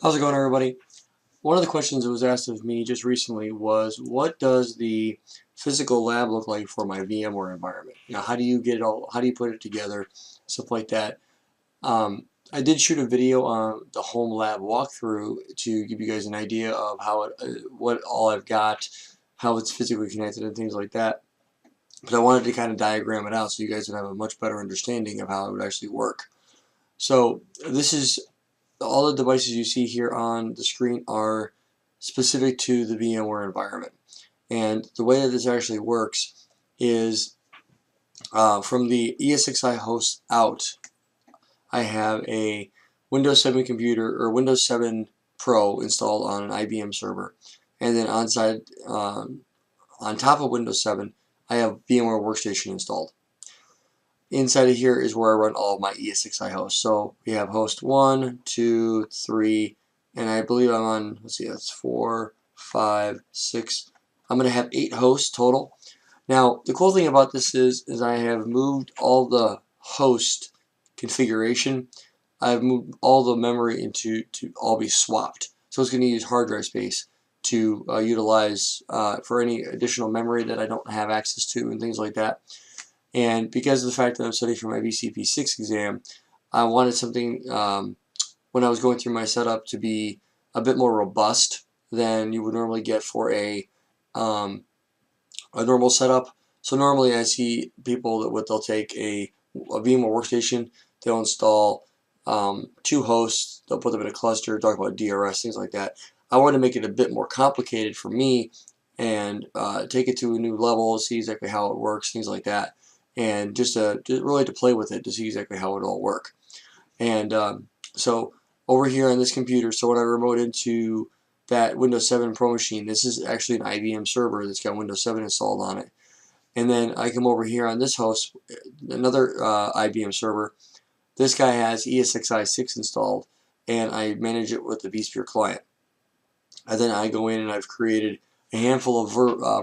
How's it going, everybody? One of the questions that was asked of me just recently was, what does the physical lab look like for my VMware environment? How do you get it all, how do you put it together, stuff like that. I did shoot a video on the home lab walkthrough to give you guys an idea of how what all I've got, how it's physically connected and things like that. But I wanted to kind of diagram it out so you guys would have a much better understanding of how it would actually work. So this is all the devices you see here on the screen are specific to the VMware environment. And the way that this actually works is from the ESXi host out, I have a Windows 7 computer or Windows 7 Pro installed on an IBM server. And then on top of Windows 7, I have VMware Workstation installed. Inside of here is where I run all of my ESXi hosts. So we have host 1, 2, 3, and I believe I'm on, let's see, that's 4, 5, 6. I'm going to have 8 hosts total. Now, the cool thing about this is I have moved all the host configuration. I've moved all the memory to all be swapped. So it's going to use hard drive space to utilize for any additional memory that I don't have access to and things like that. And because of the fact that I'm studying for my VCP6 exam, I wanted something when I was going through my setup to be a bit more robust than you would normally get for a normal setup. So normally I see people that they'll take a VMware workstation, they'll install 2 hosts, they'll put them in a cluster, talk about DRS, things like that. I want to make it a bit more complicated for me and take it to a new level, see exactly how it works, things like that. And just really to play with it to see exactly how it all work. And so over here on this computer, so when I remote into that Windows 7 Pro machine, this is actually an IBM server that's got Windows 7 installed on it. And then I come over here on this host, another IBM server. This guy has ESXi 6 installed, and I manage it with the vSphere client. And then I go in and I've created a handful of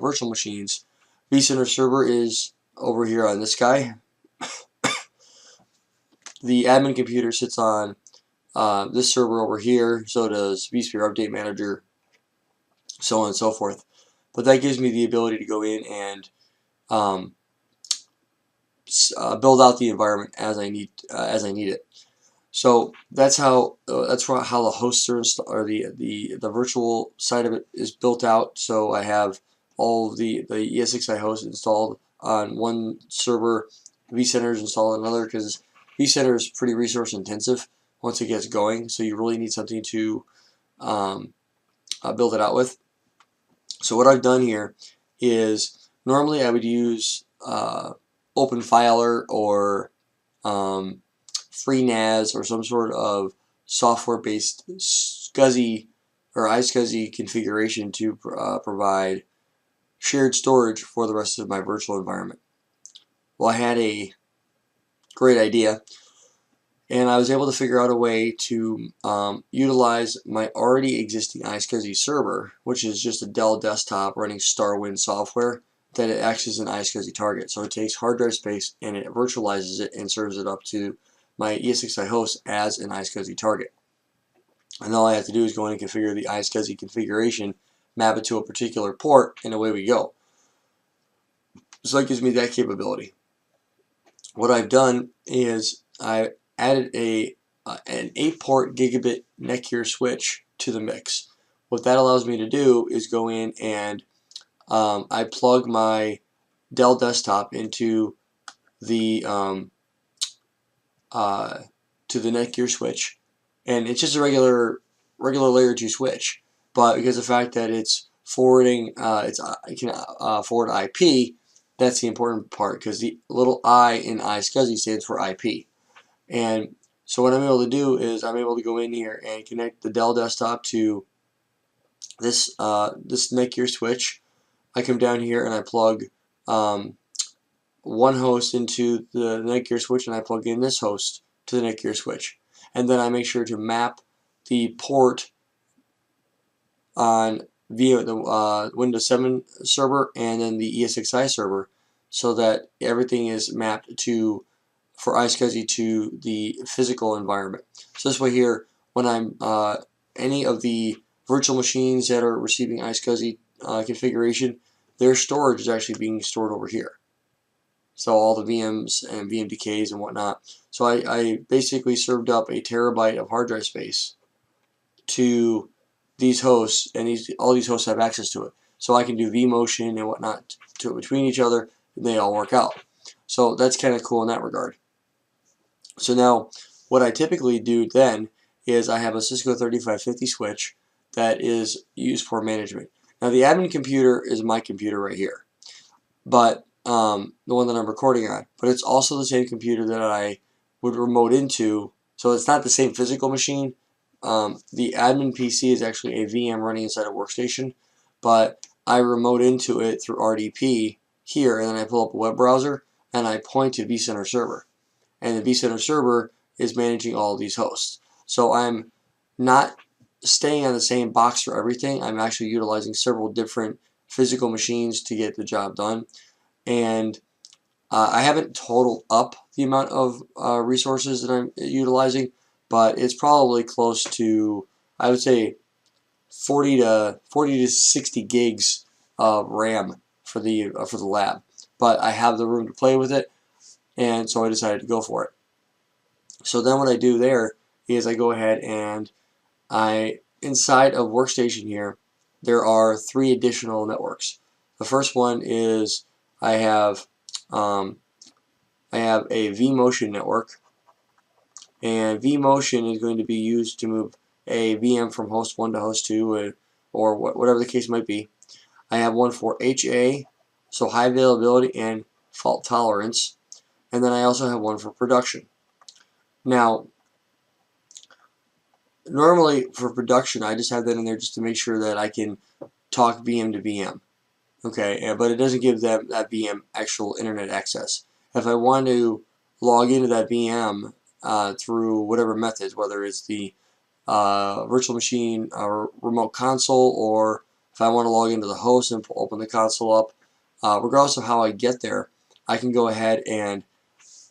virtual machines. vCenter server is over here on this guy. The admin computer sits on this server over here, so does vSphere Update Manager, so on and so forth. But that gives me the ability to go in and build out the environment as I need it. So that's how the hosts are or the virtual side of it is built out. So I have all of the ESXi hosts installed on one server. vCenter is installed on another because vCenter is pretty resource intensive once it gets going. So you really need something to build it out with. So what I've done here is normally I would use OpenFiler or FreeNAS or some sort of software-based SCSI or iSCSI configuration to provide shared storage for the rest of my virtual environment. Well, I had a great idea, and I was able to figure out a way to utilize my already existing iSCSI server, which is just a Dell desktop running StarWind software, that it acts as an iSCSI target. So it takes hard drive space and it virtualizes it and serves it up to my ESXi host as an iSCSI target. And all I have to do is go in and configure the iSCSI configuration, map it to a particular port, and away we go. So that gives me that capability. What I've done is I added an 8-port gigabit Netgear switch to the mix. What that allows me to do is go in and I plug my Dell desktop into the Netgear switch, and it's just a regular layer 2 switch. But because of the fact that it's forwarding, it can forward IP. That's the important part, because the little I in iSCSI stands for IP. And so what I'm able to do is I'm able to go in here and connect the Dell desktop to this Netgear switch. I come down here and I plug one host into the Netgear switch, and I plug in this host to the Netgear switch. And then I make sure to map the port on via the Windows 7 server and then the ESXi server, so that everything is mapped for iSCSI to the physical environment. So this way here, when I'm any of the virtual machines that are receiving iSCSI configuration, their storage is actually being stored over here. So all the VMs and VMDKs and whatnot. So I basically served up a terabyte of hard drive space to these hosts, and all these hosts have access to it. So I can do Vmotion and whatnot to between each other, and they all work out. So that's kind of cool in that regard. So now what I typically do then is I have a Cisco 3550 switch that is used for management. Now the admin computer is my computer right here, but the one that I'm recording on, but it's also the same computer that I would remote into. So it's not the same physical machine. The admin PC is actually a VM running inside a workstation, but I remote into it through RDP here, and then I pull up a web browser and I point to vCenter server, and the vCenter server is managing all of these hosts. So I'm not staying on the same box for everything. I'm actually utilizing several different physical machines to get the job done, and I haven't totaled up the amount of resources that I'm utilizing, but it's probably close to, I would say, 40 to 60 gigs of RAM for the lab. But I have the room to play with it, and so I decided to go for it. So then what I do there is I go ahead and inside of workstation here, there are 3 additional networks. The first one is I have a Vmotion network, and Vmotion is going to be used to move a VM from host 1 to host 2, or whatever the case might be. I have one for HA, so high availability and fault tolerance, and then I also have one for production. Now, normally for production, I just have that in there just to make sure that I can talk VM to VM. Okay, but it doesn't give that VM actual internet access. If I want to log into that VM through whatever methods, whether it's the virtual machine or remote console, or if I want to log into the host and open the console up, regardless of how I get there, I can go ahead and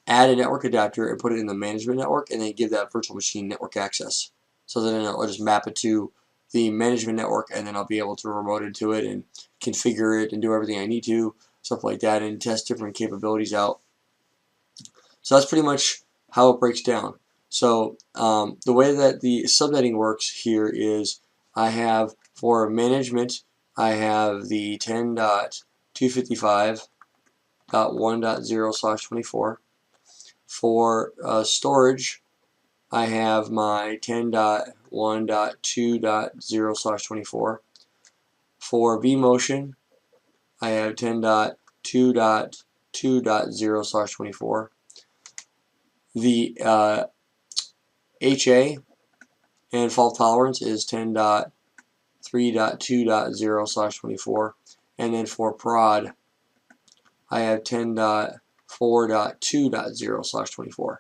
add a network adapter and put it in the management network, and then give that virtual machine network access. So then I'll just map it to the management network, and then I'll be able to remote into it and configure it and do everything I need to, stuff like that, and test different capabilities out. So that's pretty much how it breaks down. So the way that the subnetting works here is I have, for management, I have the 10.255.1.0/24. For storage, I have my 10.1.2.0/24. For Vmotion, I have 10.2.2.0/24. The HA and fault tolerance is 10.3.2.0/24, and then for prod, I have 10.4.2.0/24.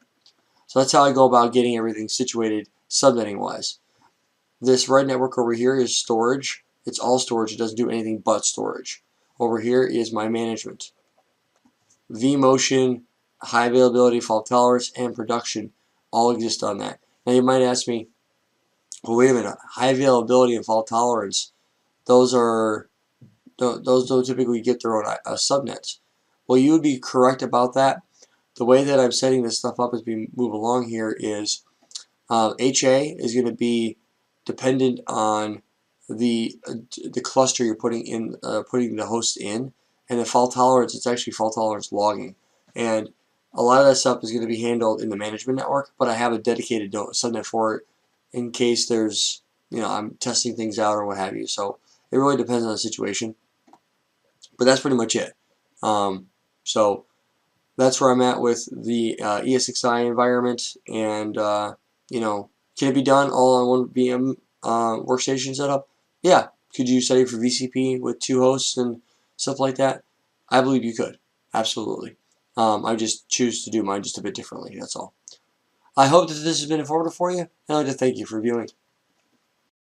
So that's how I go about getting everything situated subnetting wise. This red network over here is storage. It's all storage. It doesn't do anything but storage. Over here is my management. Vmotion, high availability, fault tolerance, and production all exist on that. Now you might ask me, well, wait a minute, high availability and fault tolerance, those don't typically get their own subnets. Well, you would be correct about that. The way that I'm setting this stuff up as we move along here is HA is going to be dependent on the cluster you're putting the host in, and the fault tolerance, it's actually fault tolerance logging, and a lot of that stuff is going to be handled in the management network, but I have a dedicated subnet for it in case there's, I'm testing things out or what have you. So it really depends on the situation, but that's pretty much it. So that's where I'm at with the ESXi environment, and can it be done all on one VM workstation setup? Yeah. Could you study for VCP with 2 hosts and stuff like that? I believe you could. Absolutely. I just choose to do mine just a bit differently. That's all. I hope that this has been informative for you, and I'd like to thank you for viewing.